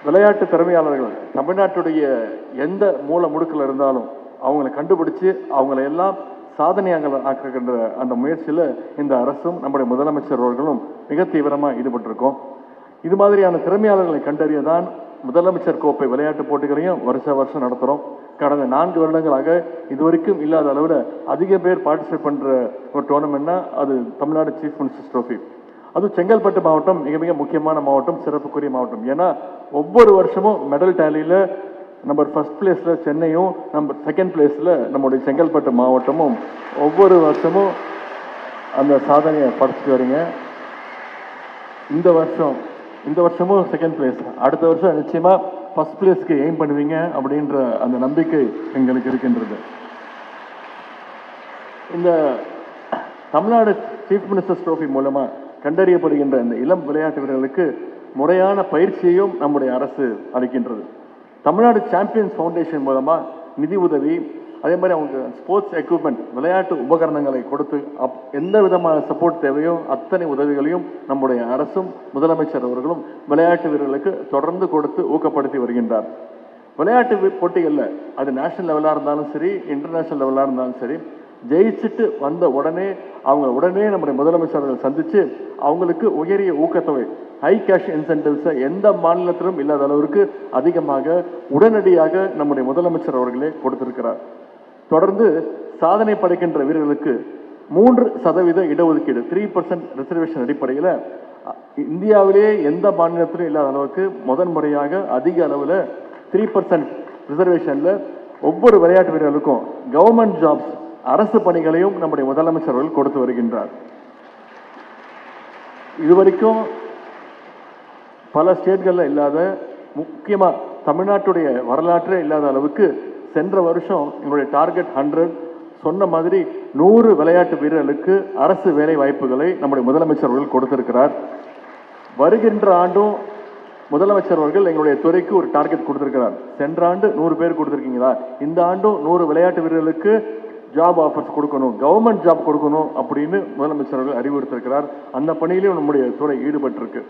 விளையாட்டு திறமையாளர்கள் தமிழ்நாட்டுடைய எந்த மூல முடுக்கில் இருந்தாலும் அவங்களை கண்டுபிடிச்சு அவங்களை எல்லாம் சாதனையாக ஆக்குகின்ற அந்த முயற்சியில் இந்த அரசும் நம்முடைய முதலமைச்சர் அவர்களும் மிக தீவிரமாக ஈடுபட்டிருக்கோம். இது மாதிரியான திறமையாளர்களை கண்டறிய தான் முதலமைச்சர் கோப்பை விளையாட்டு போட்டிகளையும் வருஷம் நடத்துகிறோம். கடந்த 4 வருடங்களாக இதுவரைக்கும் இல்லாத அளவில் அதிக பேர் பார்ட்டிசிபேட் பண்ணுற ஒரு டோர்னமெண்ட்னா அது தமிழ்நாடு சீஃப் மினிஸ்டர்ஸ் ட்ரோஃபி. அதுவும் செங்கல்பட்டு மாவட்டம் மிக மிக முக்கியமான மாவட்டம், சிறப்புக்குரிய மாவட்டம். ஏன்னா ஒவ்வொரு வருஷமும் மெடல் டேலியில் நம்பர் 1st பிளேஸில் சென்னையும், நம்பர் 2nd பிளேஸில் நம்முடைய செங்கல்பட்டு மாவட்டமும் ஒவ்வொரு வருஷமும் அந்த சாதனையை படைச்சிட்டு வரீங்க. இந்த வருஷமும் 2nd பிளேஸ், அடுத்த வருஷம் நிச்சயமாக 1st பிளேஸ்க்கு எய்ம் பண்ணுவீங்க அப்படின்ற அந்த நம்பிக்கை எங்களுக்கு இருக்கின்றது. இந்த தமிழ்நாடு சீஃப் மினிஸ்டர்ஸ் ட்ரோஃபி மூலமாக கண்டறியப்படுகின்ற இந்த இளம் விளையாட்டு வீரர்களுக்கு முறையான பயிற்சியையும் நம்முடைய அரசு அளிக்கின்றது. தமிழ்நாடு சாம்பியன்ஸ் ஃபவுண்டேஷன் மூலமாக நிதி உதவி, அதே மாதிரி அவங்க ஸ்போர்ட்ஸ் எக்யூப்மெண்ட் விளையாட்டு உபகரணங்களை கொடுத்து எந்த விதமான சப்போர்ட் தேவையோ அத்தனை உதவிகளையும் நம்முடைய அரசும் முதலமைச்சர் அவர்களும் விளையாட்டு வீரர்களுக்கு தொடர்ந்து கொடுத்து ஊக்கப்படுத்தி வருகின்றார். விளையாட்டு போட்டிகளில் அது நேஷனல் லெவலாக இருந்தாலும் சரி, இன்டர்நேஷனல் லெவலாக இருந்தாலும் சரி, ஜெயிச்சுட்டு வந்த உடனே நம்முடைய முதலமைச்சர்கள் சந்தித்து அவங்களுக்கு உயரிய ஊக்கத்தொகை, ஹை கேஷ் இன்சென்டிவ்ஸை எந்த மாநிலத்திலும் இல்லாத அளவிற்கு அதிகமாக உடனடியாக நம்முடைய முதலமைச்சர் அவர்களே கொடுத்திருக்கிறார். தொடர்ந்து சாதனை படைக்கின்ற வீரர்களுக்கு 3% இடஒதுக்கீடு, 3% ரிசர்வேஷன் அடிப்படையில் இந்தியாவிலேயே எந்த மாநிலத்திலும் இல்லாத அளவுக்கு முதன்முறையாக அதிக அளவில் 3% ரிசர்வேஷனில் ஒவ்வொரு விளையாட்டு வீரர்களுக்கும் கவர்மெண்ட் ஜாப்ஸ், அரசு பணிகளையும் நம்முடைய முதலமைச்சர் அவர்கள் கொடுத்து வருகின்றார். இதுவரைக்கும் பல ஸ்டேட்களில் இல்லாத, முக்கியமாக தமிழ்நாட்டுடைய வரலாற்றே இல்லாத அளவுக்கு சென்ற வருஷம் எங்களுடைய டார்கெட் 100 சொன்ன மாதிரி 100 விளையாட்டு வீரர்களுக்கு அரசு வேலை வாய்ப்புகளை நம்முடைய முதலமைச்சர் அவர்கள் கொடுத்திருக்கிறார். வருகின்ற ஆண்டும் முதலமைச்சர் அவர்கள் எங்களுடைய துறைக்கு ஒரு டார்கெட் கொடுத்திருக்கிறார். சென்ற ஆண்டு 100 பேர் கொடுத்திருக்கீங்களா, இந்த ஆண்டும் 100 விளையாட்டு வீரர்களுக்கு ஜாப் ஆஃபர்ஸ் கொடுக்கணும், கவர்மெண்ட் ஜாப் கொடுக்கணும் அப்படின்னு முதலமைச்சர் அவர்கள் அறிவுறுத்திருக்கிறார். அந்த பணியிலும் நம்முடைய துறை ஈடுபட்டிருக்கு.